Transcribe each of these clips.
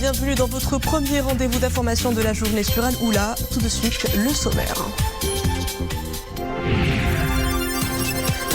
bienvenue dans votre premier rendez-vous d'information de la journée sur Al-Oula. Tout de suite, le sommaire.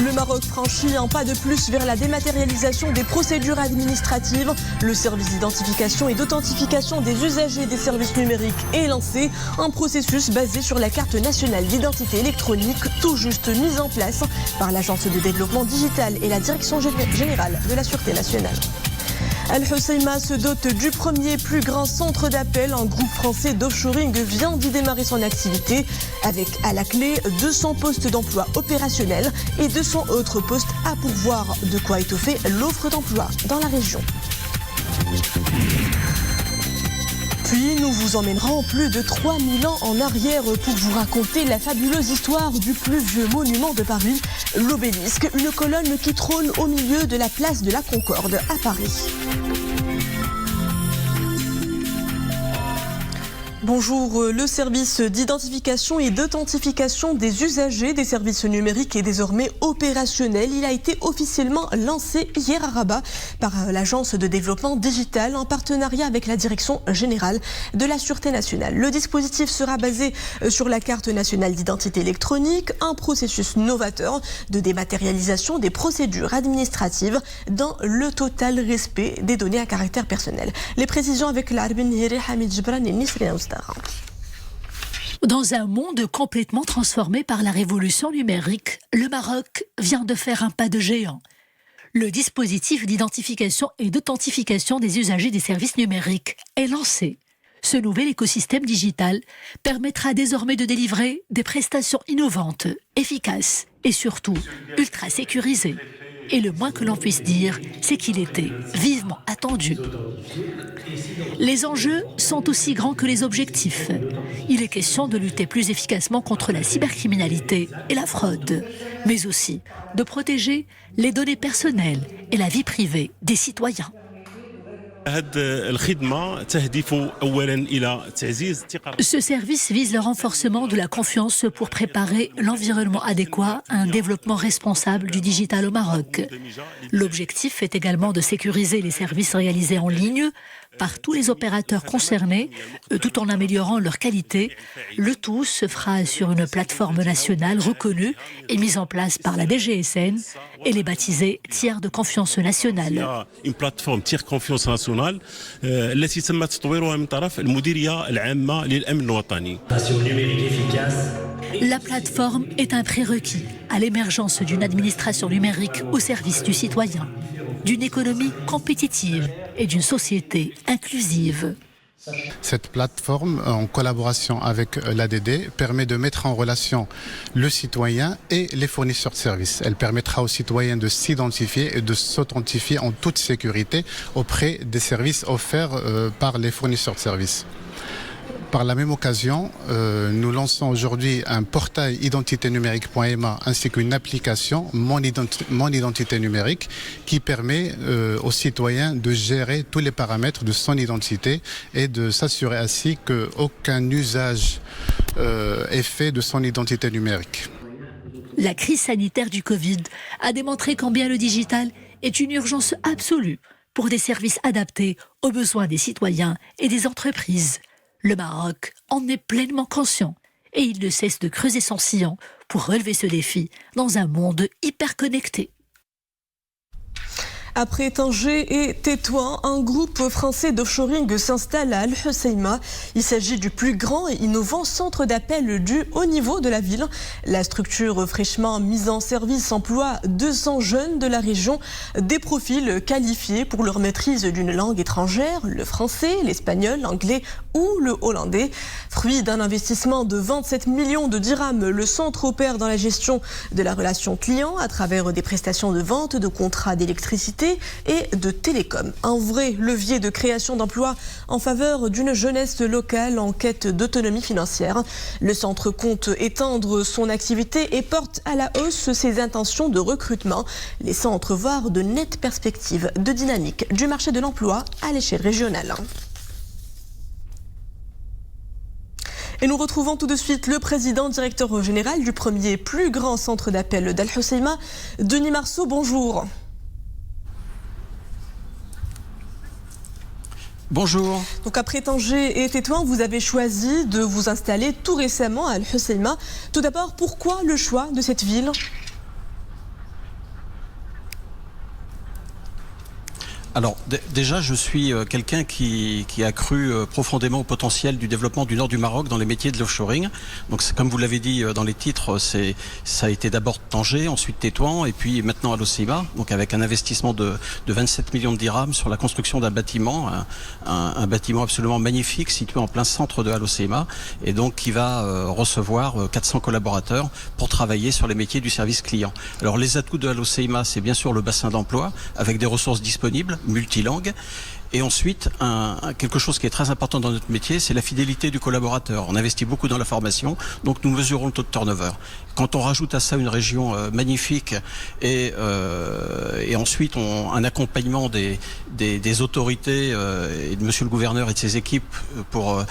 Le Maroc franchit un pas de plus vers la dématérialisation des procédures administratives. Le service d'identification et d'authentification des usagers des services numériques est lancé. Un processus basé sur la carte nationale d'identité électronique, tout juste mise en place par l'Agence de développement digital et la Direction générale de la Sûreté nationale. Al Hoceima se dote du premier plus grand centre d'appel. Un groupe français d'offshoring vient d'y démarrer son activité avec à la clé 200 postes d'emploi opérationnels et 200 autres postes à pourvoir, de quoi étoffer l'offre d'emploi dans la région. Puis nous vous emmènerons plus de 3000 ans en arrière pour vous raconter la fabuleuse histoire du plus vieux monument de Paris, l'obélisque, une colonne qui trône au milieu de la place de la Concorde à Paris. Bonjour, le service d'identification et d'authentification des usagers des services numériques est désormais opérationnel. Il a été officiellement lancé hier à Rabat par l'Agence de développement digital en partenariat avec la Direction générale de la Sûreté nationale. Le dispositif sera basé sur la carte nationale d'identité électronique, un processus novateur de dématérialisation des procédures administratives dans le total respect des données à caractère personnel. Les précisions avec l'Arbin Hiri, Hamid Jibran et Nisrina Oustar. Dans un monde complètement transformé par la révolution numérique, le Maroc vient de faire un pas de géant. Le dispositif d'identification et d'authentification des usagers des services numériques est lancé. Ce nouvel écosystème digital permettra désormais de délivrer des prestations innovantes, efficaces et surtout ultra sécurisées. Et le moins que l'on puisse dire, c'est qu'il était vivement attendu. Les enjeux sont aussi grands que les objectifs. Il est question de lutter plus efficacement contre la cybercriminalité et la fraude, mais aussi de protéger les données personnelles et la vie privée des citoyens. Ce service vise le renforcement de la confiance pour préparer l'environnement adéquat à un développement responsable du digital au Maroc. L'objectif est également de sécuriser les services réalisés en ligne par tous les opérateurs concernés, tout en améliorant leur qualité. Le tout se fera sur une plateforme nationale reconnue et mise en place par la DGSN. Elle est baptisée Tiers de confiance nationale. Une plateforme tiers confiance nationale التي تم تطويرها من طرف المديرية العامة للأمن الوطني. La plateforme est un prérequis à l'émergence d'une administration numérique au service du citoyen, d'une économie compétitive et d'une société inclusive. Cette plateforme, en collaboration avec l'ADD, permet de mettre en relation le citoyen et les fournisseurs de services. Elle permettra aux citoyens de s'identifier et de s'authentifier en toute sécurité auprès des services offerts par les fournisseurs de services. Par la même occasion, nous lançons aujourd'hui un portail identité-numérique.ma ainsi qu'une application Mon identité numérique qui permet aux citoyens de gérer tous les paramètres de son identité et de s'assurer ainsi qu'aucun usage est fait de son identité numérique. La crise sanitaire du Covid a démontré combien le digital est une urgence absolue pour des services adaptés aux besoins des citoyens et des entreprises. Le Maroc en est pleinement conscient et il ne cesse de creuser son sillon pour relever ce défi dans un monde hyper connecté. Après Tanger et Tétouan, un groupe français d'offshoring s'installe à Al Hoceima. Il s'agit du plus grand et innovant centre d'appel du haut niveau de la ville. La structure fraîchement mise en service emploie 200 jeunes de la région, des profils qualifiés pour leur maîtrise d'une langue étrangère, le français, l'espagnol, l'anglais ou le hollandais. Fruit d'un investissement de 27 millions de dirhams, le centre opère dans la gestion de la relation client à travers des prestations de vente, de contrats d'électricité et de télécom. Un vrai levier de création d'emplois en faveur d'une jeunesse locale en quête d'autonomie financière. Le centre compte étendre son activité et porte à la hausse ses intentions de recrutement, laissant entrevoir de nettes perspectives de dynamique du marché de l'emploi à l'échelle régionale. Et nous retrouvons tout de suite le président directeur général du premier plus grand centre d'appel d'Al Hoceima, Denis Marceau. Bonjour. Bonjour. Donc après Tanger et Tétouan, vous avez choisi de vous installer tout récemment à Al Hoceima. Tout d'abord, pourquoi le choix de cette ville ? Alors déjà, je suis quelqu'un qui a cru profondément au potentiel du développement du nord du Maroc dans les métiers de l'offshoring. Donc comme vous l'avez dit dans les titres, ça a été d'abord Tanger, ensuite Tétouan et puis maintenant Al Hoceima, donc avec un investissement de 27 millions de dirhams sur la construction d'un bâtiment, un bâtiment absolument magnifique situé en plein centre de Al Hoceima et donc qui va recevoir 400 collaborateurs pour travailler sur les métiers du service client. Alors les atouts de Al Hoceima, c'est bien sûr le bassin d'emploi avec des ressources disponibles, multilingue. Et ensuite, quelque chose qui est très important dans notre métier, c'est la fidélité du collaborateur. On investit beaucoup dans la formation, donc nous mesurons le taux de turnover. Quand on rajoute à ça une région magnifique et ensuite un accompagnement des autorités et de monsieur le gouverneur et de ses équipes pour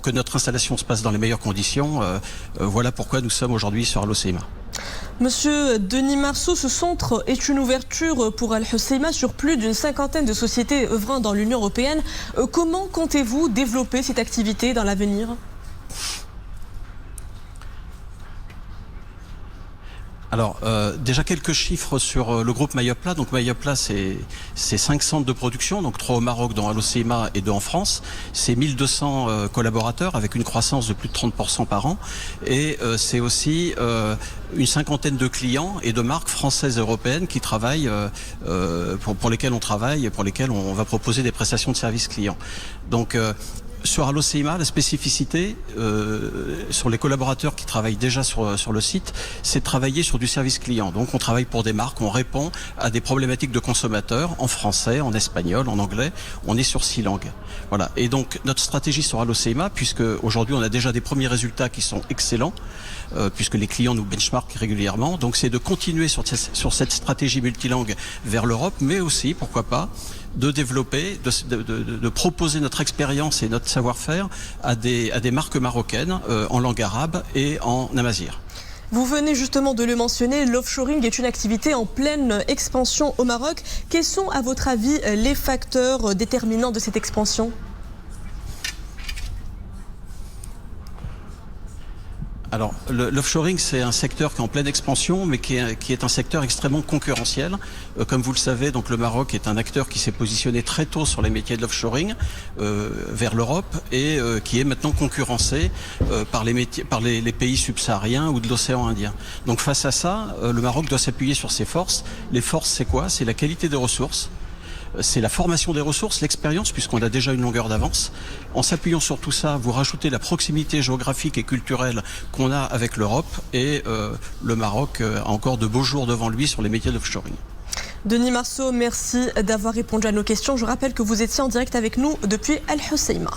que notre installation se passe dans les meilleures conditions, voilà pourquoi nous sommes aujourd'hui sur Al Hoceima. Monsieur Denis Marceau, ce centre est une ouverture pour Al Hoceima sur plus d'une cinquantaine de sociétés œuvrant dans l'Union européenne. Comment comptez-vous développer cette activité dans l'avenir ? Alors, déjà quelques chiffres sur le groupe Mayopla. Donc Mayopla, c'est 5 centres de production, donc 3 au Maroc, dont Al Hoceima et 2 en France. C'est 1200 collaborateurs avec une croissance de plus de 30% par an. Et c'est aussi une cinquantaine de clients et de marques françaises et européennes qui travaillent, pour lesquelles on travaille et pour lesquelles on va proposer des prestations de services clients. Donc, sur Al Hoceima, la spécificité sur les collaborateurs qui travaillent déjà sur le site, c'est de travailler sur du service client. Donc on travaille pour des marques, on répond à des problématiques de consommateurs en français, en espagnol, en anglais. On est sur 6 langues. Voilà. Et donc notre stratégie sur Al Hoceima, puisque aujourd'hui on a déjà des premiers résultats qui sont excellents, puisque les clients nous benchmarkent régulièrement, donc c'est de continuer sur cette stratégie multilingue vers l'Europe, mais aussi, pourquoi pas, de développer, de proposer notre expérience et notre savoir-faire à des marques marocaines en langue arabe et en amazigh. Vous venez justement de le mentionner, l'offshoring est une activité en pleine expansion au Maroc. Quels sont, à votre avis, les facteurs déterminants de cette expansion ? Alors, l'offshoring, c'est un secteur qui est en pleine expansion, mais qui est un secteur extrêmement concurrentiel. Comme vous le savez, donc le Maroc est un acteur qui s'est positionné très tôt sur les métiers de l'offshoring vers l'Europe et qui est maintenant concurrencé par les pays subsahariens ou de l'océan Indien. Donc face à ça, le Maroc doit s'appuyer sur ses forces. Les forces, c'est quoi ? C'est la qualité des ressources. C'est la formation des ressources, l'expérience, puisqu'on a déjà une longueur d'avance. En s'appuyant sur tout ça, vous rajoutez la proximité géographique et culturelle qu'on a avec l'Europe et le Maroc a encore de beaux jours devant lui sur les métiers d'offshoring. Denis Marceau, merci d'avoir répondu à nos questions. Je rappelle que vous étiez en direct avec nous depuis Al Hoceima.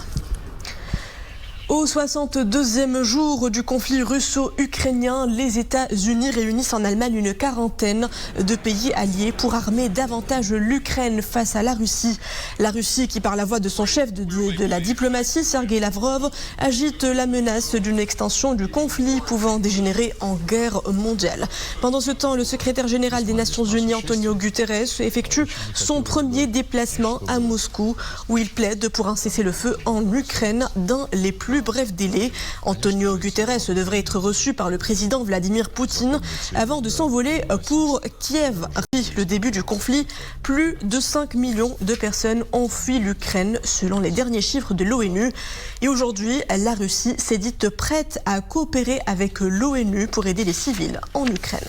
Au 62e jour du conflit russo-ukrainien, les États-Unis réunissent en Allemagne une quarantaine de pays alliés pour armer davantage l'Ukraine face à la Russie. La Russie qui, par la voix de son chef de la diplomatie, Sergueï Lavrov, agite la menace d'une extension du conflit pouvant dégénérer en guerre mondiale. Pendant ce temps, le secrétaire général des Nations Unies, Antonio Guterres, effectue son premier déplacement à Moscou, où il plaide pour un cessez-le-feu en Ukraine dans les plus bref délai. Antonio Guterres devrait être reçu par le président Vladimir Poutine avant de s'envoler pour Kiev. Depuis le début du conflit, plus de 5 millions de personnes ont fui l'Ukraine selon les derniers chiffres de l'ONU. Et aujourd'hui, la Russie s'est dite prête à coopérer avec l'ONU pour aider les civils en Ukraine.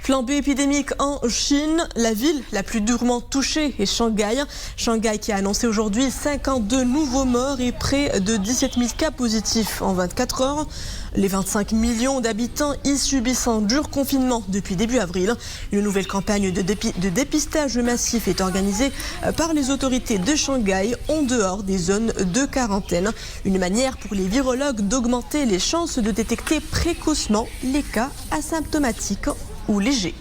Flambée épidémique en Chine, la ville la plus durement touchée est Shanghai. Shanghai qui a annoncé aujourd'hui 52 nouveaux morts et près de 17 000 cas positifs en 24 heures. Les 25 millions d'habitants y subissent un dur confinement depuis début avril. Une nouvelle campagne de dépistage massif est organisée par les autorités de Shanghai en dehors des zones de quarantaine. Une manière pour les virologues d'augmenter les chances de détecter précocement les cas asymptomatiques ou léger.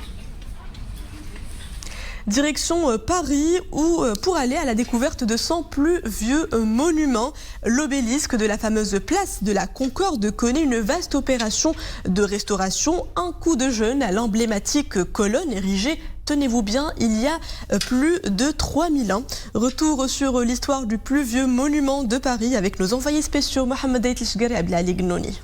Direction Paris où pour aller à la découverte de son plus vieux monument, l'obélisque de la fameuse place de la Concorde connaît une vaste opération de restauration, un coup de jeûne à l'emblématique colonne érigée tenez-vous bien, il y a plus de 3000 ans. Retour sur l'histoire du plus vieux monument de Paris avec nos envoyés spéciaux Mohamed Aït El-Chgari et Abdelali Gnouni.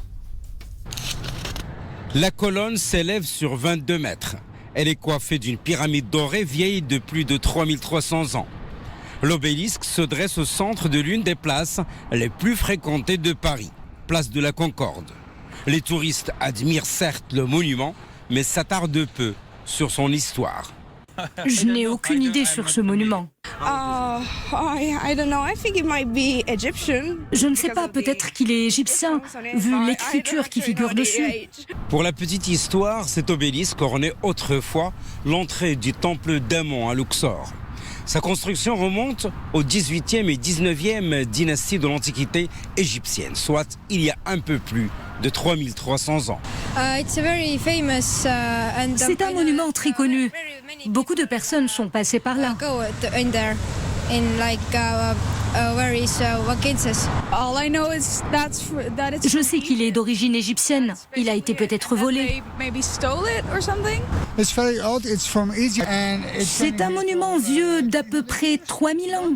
La colonne s'élève sur 22 mètres. Elle est coiffée d'une pyramide dorée vieille de plus de 3300 ans. L'obélisque se dresse au centre de l'une des places les plus fréquentées de Paris, place de la Concorde. Les touristes admirent certes le monument, mais s'attardent peu sur son histoire. Je n'ai aucune idée sur ce monument. Je ne sais pas, peut-être qu'il est égyptien, vu l'écriture qui figure dessus. Pour la petite histoire, cet obélisque ornait autrefois l'entrée du temple d'Amon à Luxor. Sa construction remonte au 18e et 19e dynastie de l'Antiquité égyptienne, soit il y a un peu plus de 3300 ans. C'est un monument très connu. Beaucoup de personnes sont passées par là. Je sais qu'il est d'origine égyptienne. Il a été peut-être volé. C'est un monument vieux d'à peu près 3000 ans.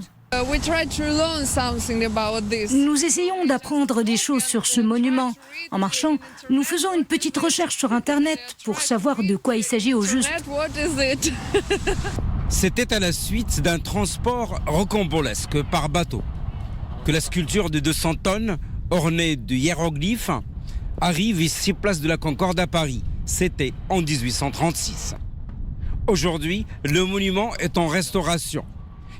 Nous essayons d'apprendre des choses sur ce monument. En marchant, nous faisons une petite recherche sur Internet pour savoir de quoi il s'agit au juste. C'était à la suite d'un transport rocambolesque par bateau que la sculpture de 200 tonnes, ornée de hiéroglyphes, arrive ici, place de la Concorde à Paris. C'était en 1836. Aujourd'hui, le monument est en restauration.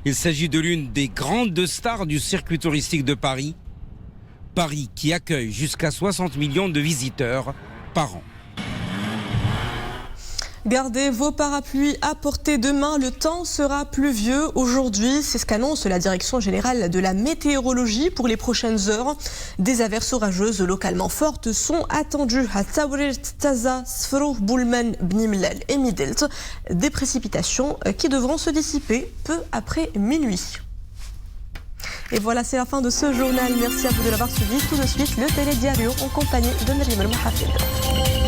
Il s'agit de l'une des grandes stars du circuit touristique de Paris. Paris qui accueille jusqu'à 60 millions de visiteurs par an. Gardez vos parapluies à portée de main, le temps sera pluvieux aujourd'hui. C'est ce qu'annonce la Direction générale de la météorologie pour les prochaines heures. Des averses orageuses localement fortes sont attendues à Taourir, Taza, Sfrou, Boulmen, Bnimlel et Midelt. Des précipitations qui devront se dissiper peu après minuit. Et voilà, c'est la fin de ce journal. Merci à vous de l'avoir suivi. Tout de suite, le Télédiario en compagnie de Merim El Mohafid.